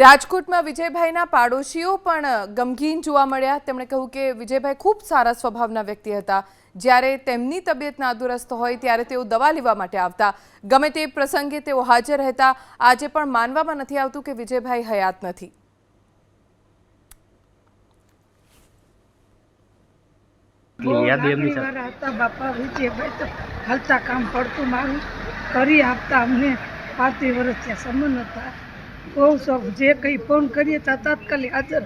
રાજકોટમાં વિજયભાઈના પાડોશીઓ પણ ગમગીન જોવા મળ્યા। તેમણે કહ્યું કે વિજયભાઈ ખૂબ સારા સ્વભાવના વ્યક્તિ હતા। જ્યારે તેમની તબિયત નાદુરસ્ત હોય ત્યારે તેઓ દવા લેવા માટે આવતા। ગમે તે પ્રસંગે તેઓ હાજર રહેતા। આજે પણ માનવામાં નથી આવતું કે વિજયભાઈ હયાત નથી। બાપા વિજયભાઈ તો હાલતા કામ પડતું મારું કરી આપતા। અમને 35 વર્ષ ત્યાં સંબંધ હતા। બહુ શોખ, જે કંઈ ફોન કરીએ તો તાત્કાલિક હાજર।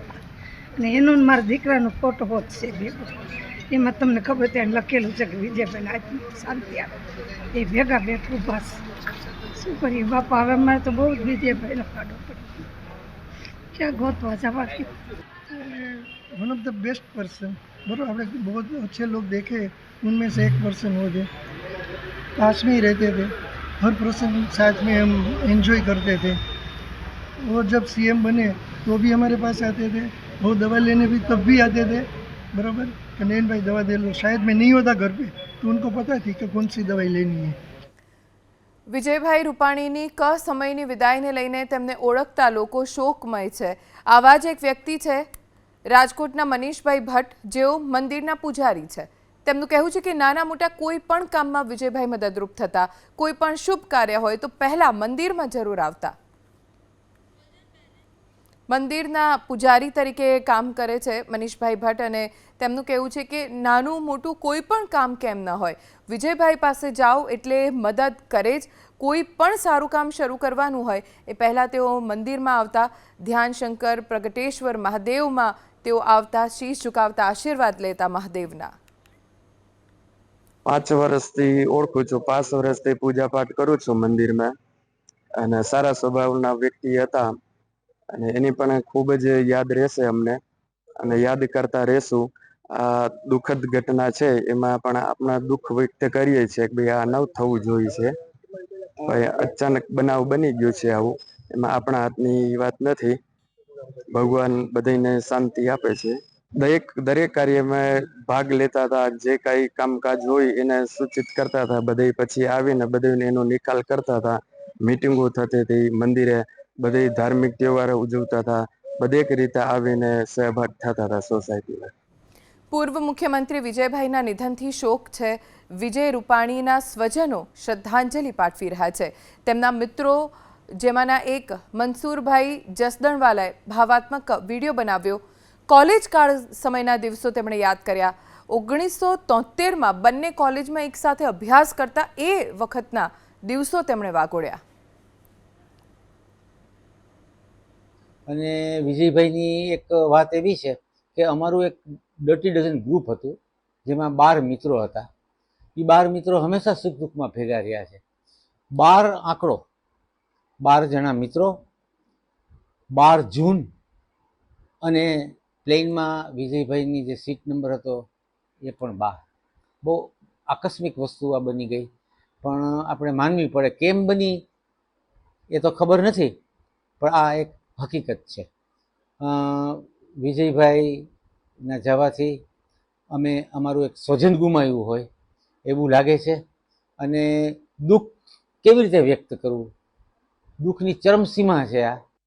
અને એનો મારા દીકરાનો ફોટો હોત છે ભેગો, એમાં તમને ખબર ત્યાં લખેલું છે કે વિજયભાઈને આત્મા શાંતિ આપે, એ ભેગા બેઠું બસ શું કરીએ બાપા। હવે અમારે તો બહુ જ વિજયભાઈનો ફાડો પડ્યો, ક્યાં ગોતવા જવા। One of the best person, बराबर આપણે बहुत अच्छे लोग देखे, उनमें से एक पर्सन वो थे। पास में ही रहते थे, हर प्रसंग साथ में हम एंजॉय करते थे। वो जब सीएम बने तो भी हमारे पास आते थे, वो दवा लेने भी तब भी आते थे, बराबर। कन्हैया भाई दवा दे लो, शायद मैं नहीं होता घर पे तो उनको पता थी कि कौन सी दवाई लेनी है। વિજયભાઈ રૂપાણીની ક સમયની વિદાયને લઈને તેમને ઓળખતા લોકો શોકમય છે। આવા જ એક વ્યક્તિ છે રાજકોટના મનીષભાઈ ભટ્ટ, જેઓ મંદિરના પૂજારી છે। તેમનું કહેવું છે કે નાના મોટા કોઈ પણ કામમાં વિજયભાઈ મદદરૂપ થતા। કોઈ પણ શુભ કાર્ય હોય તો પહેલા મંદિરમાં જરૂર આવતા। મંદિરના પૂજારી તરીકે કામ કરે છે મનીષભાઈ ભટ્ટ, અને તેમનું કહેવું છે કે નાનું મોટું કોઈ પણ કામ કેમ ન હોય, વિજયભાઈ પાસે જાઓ એટલે મદદ કરે જ। કોઈ પણ સારું કામ શરૂ કરવાનું હોય એ પહેલાં તેઓ મંદિરમાં આવતા, ધ્યાનશંકર પ્રગટેશ્વર મહાદેવમાં તેઓ આવતા, શીશ ઝુકાવતા, આશીર્વાદ લેતા મહાદેવના। 5 વર્ષથી ઓળખું છું, 5 વર્ષથી પૂજા પાઠ કરું છું મંદિરમાં, અને સારા સ્વભાવના વ્યક્તિ હતા, અને એની પણ ખૂબ જ યાદ રહેશે અમને, અને યાદ કરતા રહેશું। આ દુઃખદ ઘટના છે એમાં પણ આપણા દુઃખ વ્યક્ત કરીએ છીએ કે ભાઈ આ ન થવું જોઈએ છે, ભાઈ અચાનક બનાવ બની ગયો છે આવું, એમાં આપણા હાથની વાત નથી। ભગવાન બધાને શાંતિ આપે છે। દરેક કાર્યમાં ભાગ લેતા હતા, જે કાંઈ કામકાજ હોય એને સૂચિત કરતા હતા, બધે પછી આવીને બધાને એનો નિકાલ કરતા હતા। મીટિંગો થતી હતી મંદિરે, બધે ધાર્મિક તહેવારો ઉજવતા હતા, બધેક રીતે આવીને સહભાગ થતા હતા સોસાયટીમાં। પૂર્વ મુખ્યમંત્રી વિજયભાઈના નિધનથી શોક છે। વિજય રૂપાણીના સ્વજનો શ્રદ્ધાંજલિ પાઠવી રહ્યા છે। તેમના મિત્રો જેમાંના એક મનસુરભાઈ જસદણવાલાએ ભાવાત્મક વિડીયો બનાવ્યો। કોલેજ કાળ સમયના દિવસો તેમણે યાદ કર્યા। 1973માં બંને કોલેજમાં એકસાથે અભ્યાસ કરતા એ વખતના દિવસો તેમણે વાગોળ્યા। અને વિજયભાઈની એક વાત એવી છે કે અમારું એક ડર્ટી ડઝન ગ્રુપ હતું, જેમાં 12 મિત્રો હતા। એ 12 મિત્રો હંમેશા સુખ દુઃખમાં ભેગા રહ્યા છે। 12 આંકડો, 12 જણા મિત્રો, 12 જૂન, અને પ્લેનમાં વિજયભાઈની જે સીટ નંબર હતો એ પણ 12। બહુ આકસ્મિક વસ્તુ આ બની ગઈ, પણ આપણે માનવી પડે। કેમ બની એ તો ખબર નથી, પણ આ એક હકીકત છે। વિજયભાઈના જવાથી અમે અમારું એક સ્વજન ગુમાવ્યું હોય એવું લાગે છે, અને દુઃખ કેવી રીતે વ્યક્ત કરવું, દુઃખની ચરમસીમા છે આ।